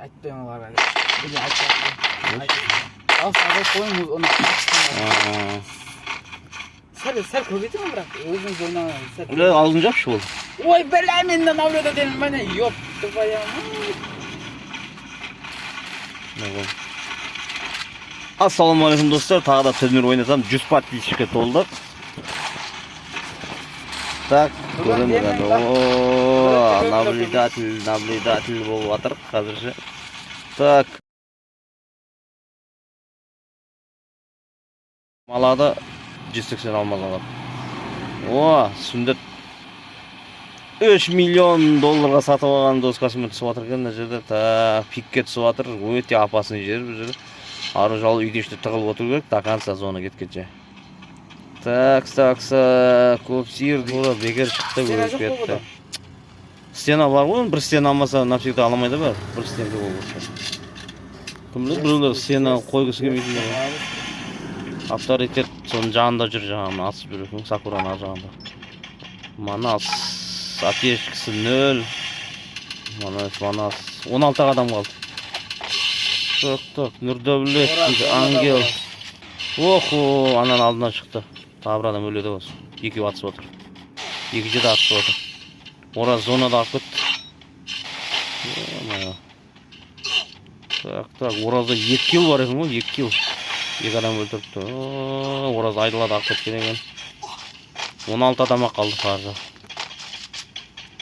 айтпаймын оларға. Бұл айтпайды. Ал сағат қойыңыз оны. Сәл көбейтіңіз бірақ өзіңіз ойнаған сәл. Аузын жапшы болды. Ой, бля, мені наблюдатель мене, ёп, твоя. Ассалаумағалейкум достар, тағы да турнир ойнасам, 100 подписчикке толдық. Так, көреміз енді. Ооо, наблюдатель болып атыр қазірше. Так. Малады 180 алмаз алады. О, сүндет 3 миллион долларға сатып алған доскасымен түсіп атыр екен мына жерде. Так, пикке түсіп атыр. Өте опасный жер бұл жерде. Ары жалы үйдің ішінде тығылып отыру керек, до конца зона кеткенше. Так, көп сиыр болды, бекер шықты, өліп кетті. Стена бар ғой, бір стена алмаса навсегда аламайды ба? Бір стена болып отыр. Кім біледі, біреулер стена қойғысы келмейтін. Авторитет соның жанында жүр, жаңағы асып жүр екен, Сакураның ар жағында. Манас, аптечкасы 0. Манас, 16 адам қалды. Так, Нұрдәулет, ангел. Охо, анан алдынан шықты. Тағы бір адам өледі осы. Екеу атысып отыр. Екінші де атысып отыр. Ораз зонада алып кетті. Так, Оразда 2 килл бар екен ғой, 2 килл. 2 адам өлтіріпті. Ораз айдылады алып кеткен екен. 16 адамға қалды қаржы.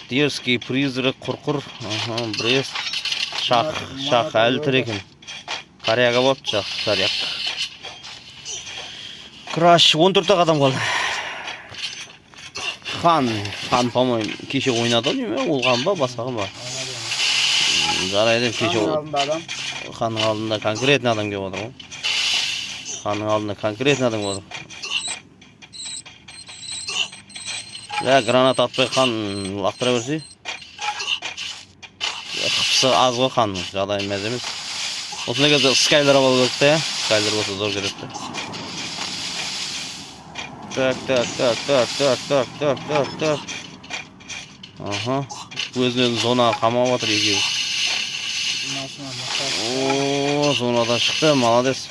Дерзкий призрак, құрқыр. Брест. Шақ әлі тір екен. Қарияға болады, шақ. Краш, 14 адам қалды. Хан, по-моему, кеше ойнады неме? Ол хан ба, басқа ба? Жарайды, кеше ханның алдында конкретный адам келіп отыр ғой. Ханның алдында конкретный адам келіп отыр. Гранат атпай хан лақтыра берсе. Қыпсы аз ғой ханның, жағдайы мәз емес. Осындай кезде скайлер алу керек те, скайлер болса зор керекті. Так. Өзінен зонаға қамап отыр екеуі. Ооо, зонадан шықты, молодец.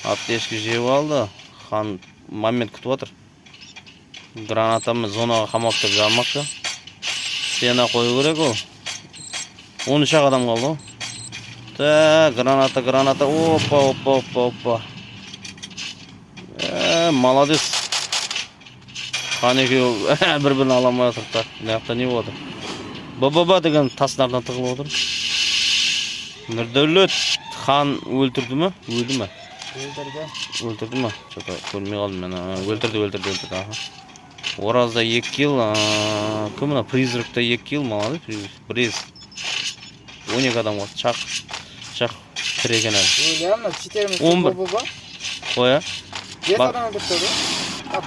Аптечки жеп алды. Хан момент күтіп отыр. Гранатамы зонаға қамап деп жалмақшы. Стена қою керек ол. 13 адам қалды. Так, граната. Опа. Молодец. Хан екеуі бір-бірін аламай отыр. Мынаяқта не болды? Ба деген тастардан тығылып отыр. Нұрдәулет хан өлтірді ме? Өлді ме? Өлтірді ме? Что-то көрмей қалдым мен. Өлтірді. Оразда 2 килл. Кім мына? Призракта 2 килл. Молодец. Брез. 12 адам қалды. Шақ тіреген әлі. Ойлаймын, 4 баба ба? Қоя? 5 адам өлтірді ғой?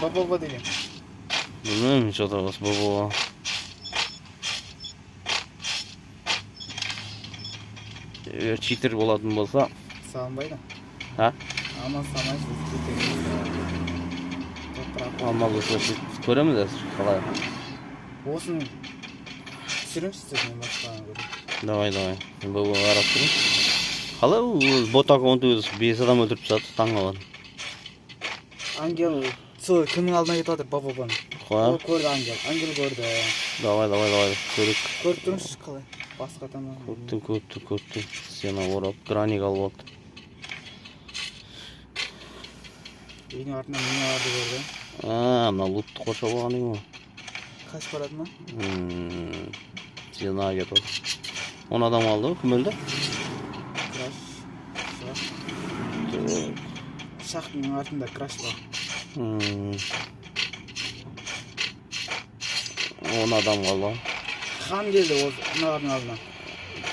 Баба деген. Білмеймін, что-то осы баба. Читер болатын болса салынбайды. Аман салмайсыз. Алмаз болса көреміз әзір қалай. Осын түсіріңізші мен басқаны көрейін. Давай. Баба қарап тұрмын. Қалай ботак 5 адам өлтіріп тастады, таң қалады. Ангел сол кімнің алдына кетіп жатыр бабабаны. Ол көрді ангел көрді. Давай көрейік. Көріп тұрыңызшы қалай басқа тамақ. Көптің. Сені орап, граник алып алды. Үйдің артынан мені алады көрді. Мына лутты қоршап алған ең ғой. Қашып барады ма? Сені кетіп отыр. 10 адам алды ғой, кім өлді? Шақтың артында краш бар. 10 адам қалды. Хан келді олардың алдына.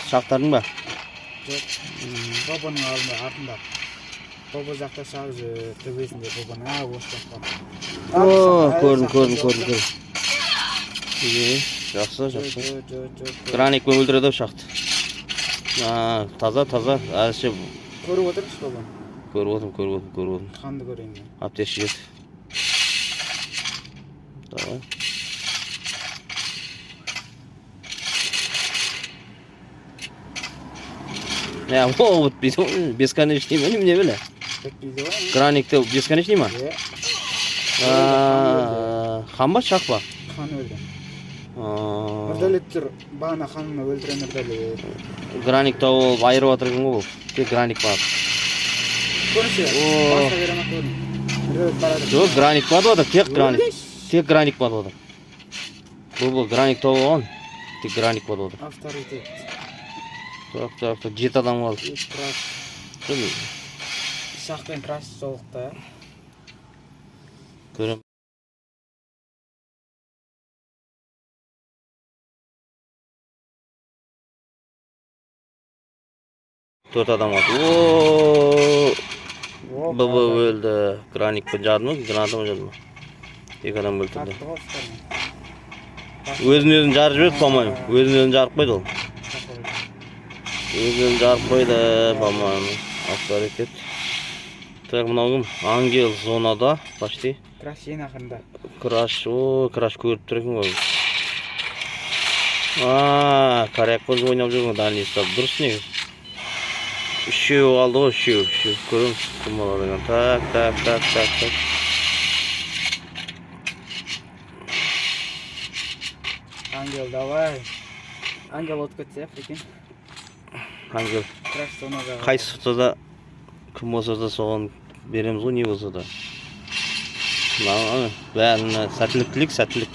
Шақтардың ба? Жоқ. Бабаның артында. Баба жақта шақ төбесінде бабаның осы жақта. Көрдім. Жақсы. Граникпен өлтіреді шақты. Таза. Әзірше көріп отырыңыз бабаны? Көріп отырмын. Қанды көрейін. Аптечки жет. Давай. Ya o бесконечный ме неме беле? Bitmeydi var mı? Граникте бесконечный ма? Ye. Хан ба, шақ ба? Kan öldü. Mırdalettir bana hanını öldüren mırdalet. Граникте ол айырып атыр екен ғой бұл. Тек граник бар. Konuşuyor. Oo. Başka bir anak öldü. Mırdalet baradı. Жоқ, граник батып атыр, тек граник. Тек граник батып атыр. Бұл граник тауып алған. Тек граник батып атыр. Авторитет. Тұрақ, 7 адам қалды. Краш. Şahben krаш soğukta. Көрем. Төрт адам қалды. Бұл өлді. Граник ба жады ма? Граната ма жады ма? Екі адам өлтірді. Өзін жарып жіберді, по-моему. Өзін жарып қойды ол. Өзін жарып қойды, по-моему. Авторитет. Так, мынау кім? Ангел зонада, почти. Краш ең ақырында. Краш, краш көріп тұр екен ғой. Коряк қозы ойнап жүрген дальний стап. Дұрыс негіз. Үшеу алды ғой, үшеу. Көріңіз, кім алады екен. Так. Ангел, давай. Ангел от кетсе, прикинь. Ангел. Краш зонада. Қайсы тұта да, кім болса да соған береміз ғой, не болса да. Бәріне сәттілік.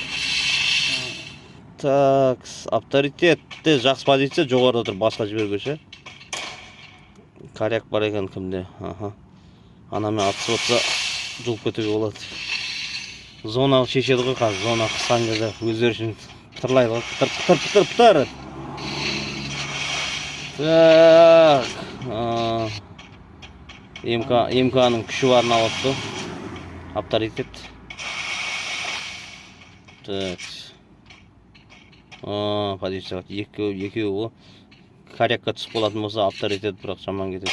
Так, авторитетте жақсы позиция жоғарда тұр, басқа жібергөші. Коряк бар екен кімде. Анамен атысып отса, жұлып кетуге болады. Зона шешеді ғой қазір, зона қысқан кезде өздері үшін пытырлайды ғой. Пытыр. Так. МК-ның күші барын алыпты. Авторитет. Так. Позиция екеуі ғой. Корякқа түсіп болатын болса, авторитет бірақ жаман кетеді.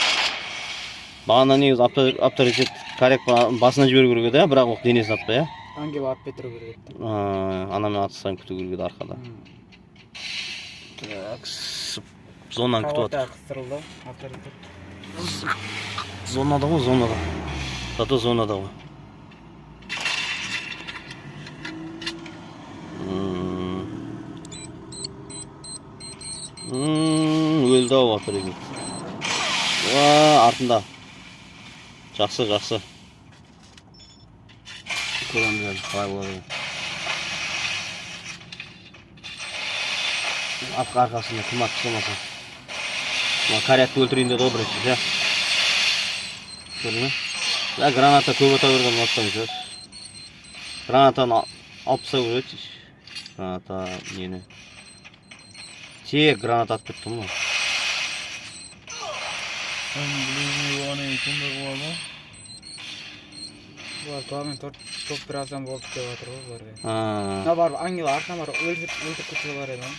Бағана негіз авторитет коряк басына жіберу керек еді, бірақ ол денесін атпай, ә? Ангел ат бетіру керек еді. Анамен атыстан күту керек еді арқада. Так, зонаны күтіп отыр. Қауата қыстырылды, авторитет. Зонада ғой, Зато зонада ғой. Өлді ау авторитет. Артында. Жақсы. Көреміз әлі, қалай болады. Арқасында кім атып болмаса. Корякты өлтірейін деді ғой бірінші, жа. Көрді ме? Граната көп ата берген оттан жүр. Гранатаны алып тастау керек. Граната нені? Тек граната атып кетті ма? Бұлар туамен топ біраздан болып деп жатыр ғой бұларға. Мына бар, ангел артына бар, өлтіріп кетсе бар еді.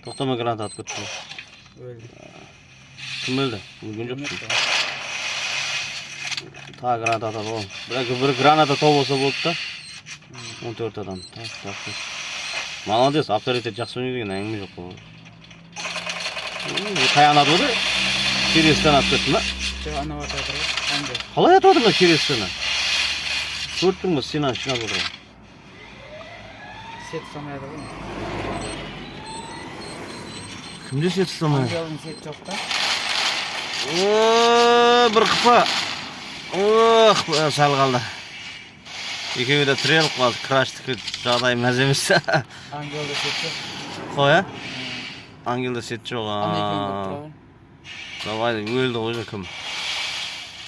Тоқтама граната атып кетті. Өлді. Кім өлді? Өлген жоқ. Та граната атады ғой. Бір граната тау болса болды да. 14 адам. Молодец, авторитет жақсы ойнайды деген әңгіме жоқ қой. Таянады ғой. Керестен атып кетті ма? Жоқ, ана атып жатыр ғой. Ангел. Қалай атып жатыр ма керестені? Көрттің ба, сенен шинап отыр ғой. Сет ұстамайды ғой. Кімде сет ұстамайды? Ангелдің сет жоқ та. Бір қыпа. Сәл қалды. Екеуі де тіреліп қалды. Краштікі жағдай мәз емес. Ангелде сет жоқ. Қой, ә? Ангелде сет жоқ. Давай, өлді ғой кім.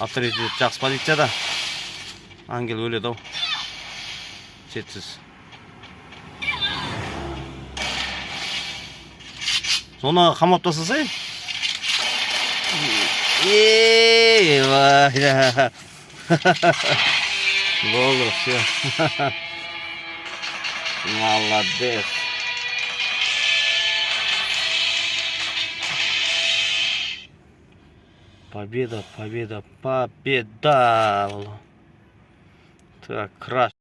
Авторитет жақсы позицияда. Ангел өледі ау. Сетсіз. Соны қамап тастасай. Болды, все. Молодец. Победа. Так, краш.